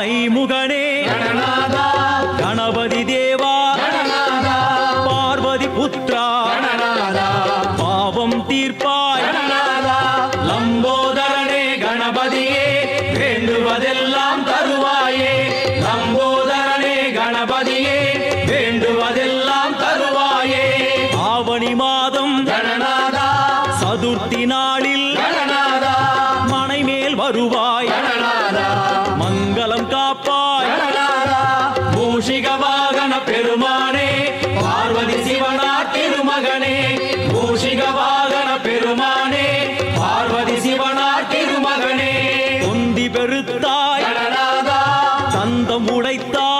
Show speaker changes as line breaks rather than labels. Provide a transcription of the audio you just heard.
ஆனைமுகனே
கணநாதா
கணபதி தேவா
கணநாதா
பார்வதி புத்ரா
கணநாதா
பாவம் தீர்ப்பாய்
கணநாதா
லம்போதரனே கணபதியே வேண்டுவதெல்லாம் தருவாயே லம்போதரனே கணபதியே வேண்டுவதெல்லாம் தருவாயே ஆவணி மாதம்
கணநாதா
சதுர்த்தி நாளில்
கணநாதா
மனைமேல் வருவாய்
கணநாதா
மங்களம் காப்பாய்
கணநாதா
மூஷிக வாகன பெருமானே பார்வதி சிவனார் திருமகனே மூஷிக வாகன பெருமானே பார்வதி சிவனார் திருமகனே தொந்தி பெருத்தாய்
கணநாதா
தந்தம் உடைத்தாய்